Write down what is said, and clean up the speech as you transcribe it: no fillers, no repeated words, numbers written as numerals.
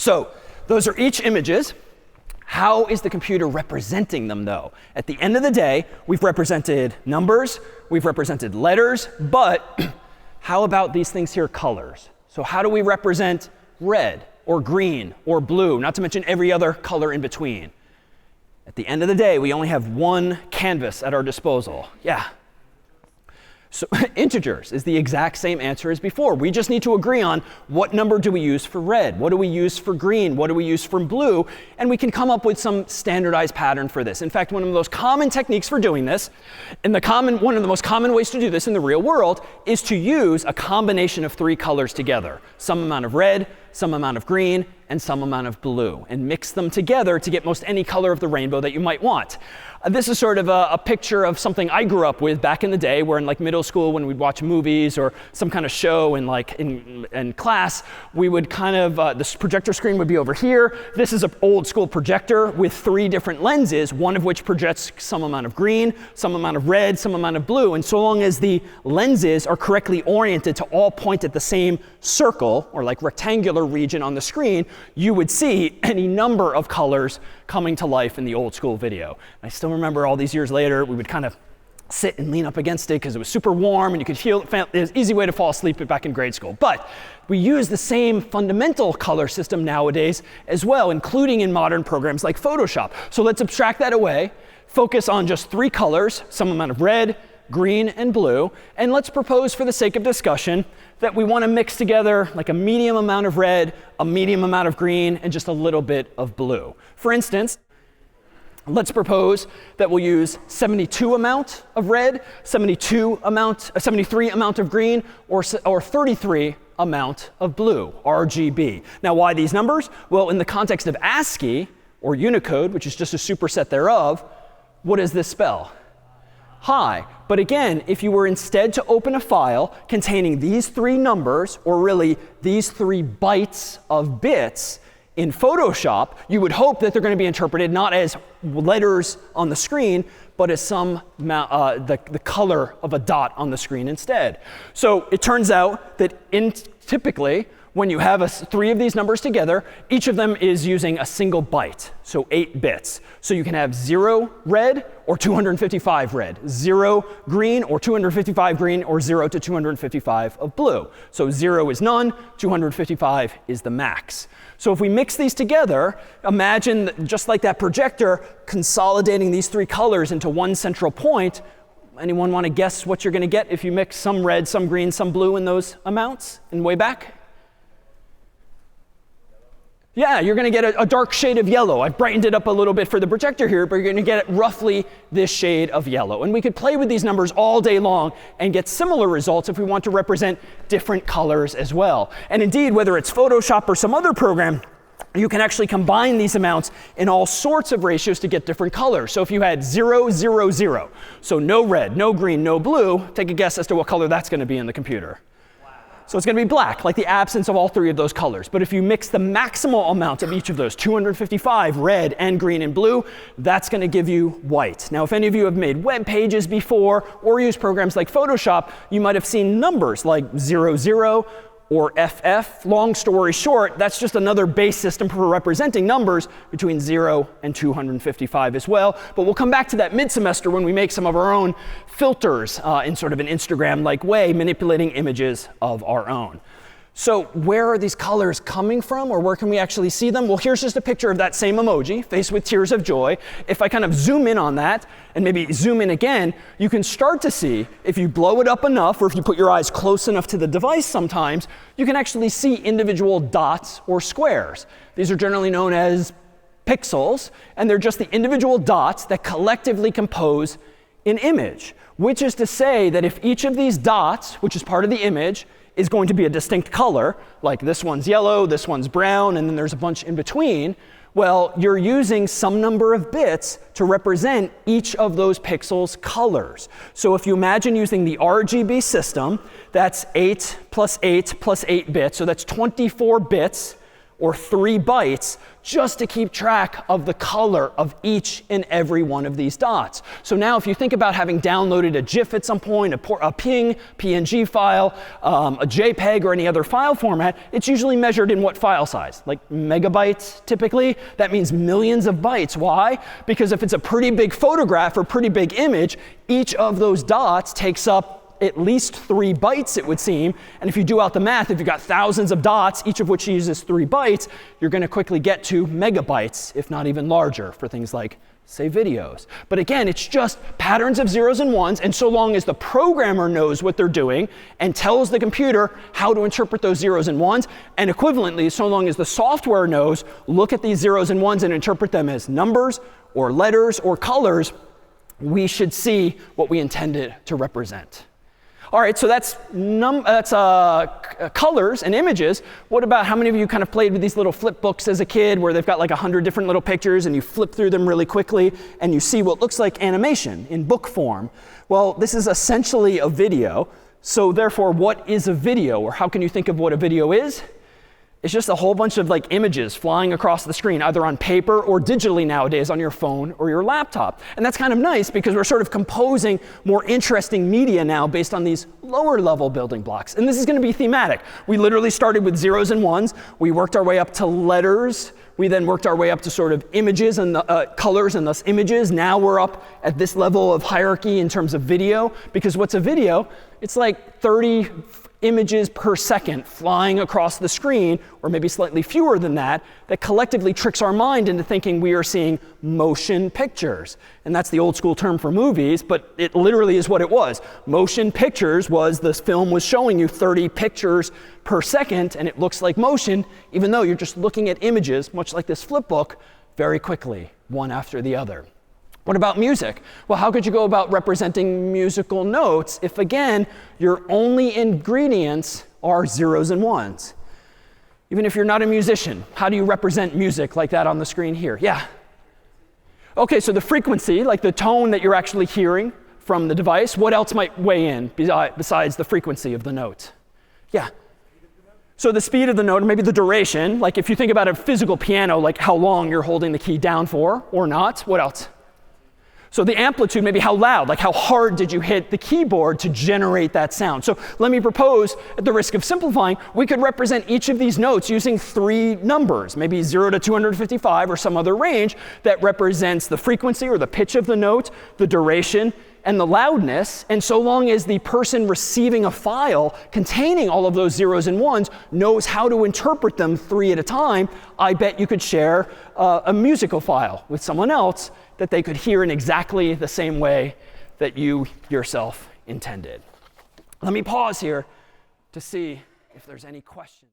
So those are each images. How is the computer representing them, though? At the end of the day, we've represented numbers, we've represented letters, but how about these things here, colors? So how do we represent red or green or blue, not to mention every other color in between? At the end of the day, we only have one canvas at our disposal. Yeah. So integers is the exact same answer as before. We just need to agree on what number do we use for red, what do we use for green, what do we use for blue, and we can come up with some standardized pattern for this. In fact, one of the most common techniques for doing this, and one of the most common ways to do this in the real world, is to use a combination of three colors together. Some amount of red, some amount of green, and some amount of blue, and mix them together to get most any color of the rainbow that you might want. This is sort of a picture of something I grew up with back in the day, where in like middle school when we'd watch movies or some kind of show in class, we would kind of, this projector screen would be over here. This is an old school projector with three different lenses, one of which projects some amount of green, some amount of red, some amount of blue. And so long as the lenses are correctly oriented to all point at the same circle or like rectangular region on the screen, you would see any number of colors coming to life in the old school video. I still remember all these years later, we would kind of sit and lean up against it because it was super warm and you could feel it. It was an easy way to fall asleep back in grade school. But we use the same fundamental color system nowadays as well, including in modern programs like Photoshop. So let's abstract that away, focus on just three colors, some amount of red, green, and blue. And let's propose for the sake of discussion that we want to mix together like a medium amount of red, a medium amount of green, and just a little bit of blue. For instance, let's propose that we'll use 72 amount of red, 73 amount of green, or 33 amount of blue, RGB. Now, why these numbers? Well, in the context of ASCII, or Unicode, which is just a superset thereof, what does this spell? High. But again, if you were instead to open a file containing these three numbers, or really these 3 bytes of bits, in Photoshop, you would hope that they're going to be interpreted not as letters on the screen, but as the color of a dot on the screen instead. So it turns out that typically, when you have 3 of these numbers together, each of them is using a single byte, so 8 bits. So you can have 0 red or 255 red, 0 green or 255 green, or 0 to 255 of blue. So 0 is none, 255 is the max. So if we mix these together, imagine just like that projector, consolidating these 3 colors into one central point. Anyone want to guess what you're going to get if you mix some red, some green, some blue in those amounts and way back? Yeah, you're going to get a dark shade of yellow. I've brightened it up a little bit for the projector here, but you're going to get roughly this shade of yellow. And we could play with these numbers all day long and get similar results if we want to represent different colors as well. And indeed, whether it's Photoshop or some other program, you can actually combine these amounts in all sorts of ratios to get different colors. So if you had 0, 0, 0, so no red, no green, no blue, take a guess as to what color that's going to be in the computer. So it's going to be black, like the absence of all 3 of those colors. But if you mix the maximal amount of each of those, 255, red and green and blue, that's going to give you white. Now, if any of you have made web pages before or used programs like Photoshop, you might have seen numbers like 00 or FF. Long story short, that's just another base system for representing numbers between 0 and 255 as well. But we'll come back to that mid-semester when we make some of our own filters in sort of an Instagram-like way, manipulating images of our own. So where are these colors coming from, or where can we actually see them? Well, here's just a picture of that same emoji, face with tears of joy. If I kind of zoom in on that, and maybe zoom in again, you can start to see, if you blow it up enough, or if you put your eyes close enough to the device sometimes, you can actually see individual dots or squares. These are generally known as pixels, and they're just the individual dots that collectively compose an image, which is to say that if each of these dots, which is part of the image, is going to be a distinct color, like this one's yellow, this one's brown, and then there's a bunch in between, well, you're using some number of bits to represent each of those pixels' colors. So if you imagine using the RGB system, that's 8 plus 8 plus 8 bits, so that's 24 bits, or 3 bytes just to keep track of the color of each and every one of these dots. So now if you think about having downloaded a GIF at some point, a PNG file, a JPEG, or any other file format, it's usually measured in what file size? Like megabytes, typically. That means millions of bytes. Why? Because if it's a pretty big photograph or pretty big image, each of those dots takes up at least 3 bytes, it would seem. And if you do out the math, if you've got thousands of dots, each of which uses 3 bytes, you're going to quickly get to megabytes, if not even larger, for things like, say, videos. But again, it's just patterns of zeros and ones, and so long as the programmer knows what they're doing and tells the computer how to interpret those zeros and ones, and equivalently, so long as the software knows, look at these zeros and ones and interpret them as numbers or letters or colors, we should see what we intended to represent. All right, so that's colors and images. What about how many of you kind of played with these little flip books as a kid where they've got like 100 different little pictures and you flip through them really quickly and you see what looks like animation in book form? Well, this is essentially a video. So therefore, what is a video, or how can you think of what a video is? It's just a whole bunch of like images flying across the screen, either on paper or digitally nowadays on your phone or your laptop. And that's kind of nice because we're sort of composing more interesting media now based on these lower level building blocks. And this is going to be thematic. We literally started with zeros and ones. We worked our way up to letters. We then worked our way up to sort of images and colors and thus images. Now we're up at this level of hierarchy in terms of video. Because what's a video? It's like 30 images per second flying across the screen, or maybe slightly fewer than that, that collectively tricks our mind into thinking we are seeing motion pictures. And that's the old school term for movies, but it literally is what it was. Motion pictures was this film was showing you 30 pictures per second, and it looks like motion, even though you're just looking at images, much like this flip book, very quickly, one after the other. What about music? Well, how could you go about representing musical notes if, again, your only ingredients are zeros and ones? Even if you're not a musician, how do you represent music like that on the screen here? Yeah? OK, so the frequency, like the tone that you're actually hearing from the device, what else might weigh in besides the frequency of the note? Yeah? So the speed of the note, or maybe the duration, like if you think about a physical piano, like how long you're holding the key down for or not. What else? So the amplitude, maybe how loud, like how hard did you hit the keyboard to generate that sound? So let me propose, at the risk of simplifying, we could represent each of these notes using 3 numbers, maybe 0 to 255 or some other range that represents the frequency or the pitch of the note, the duration, and the loudness. And so long as the person receiving a file containing all of those zeros and ones knows how to interpret them 3 at a time, I bet you could share a musical file with someone else that they could hear in exactly the same way that you yourself intended. Let me pause here to see if there's any questions.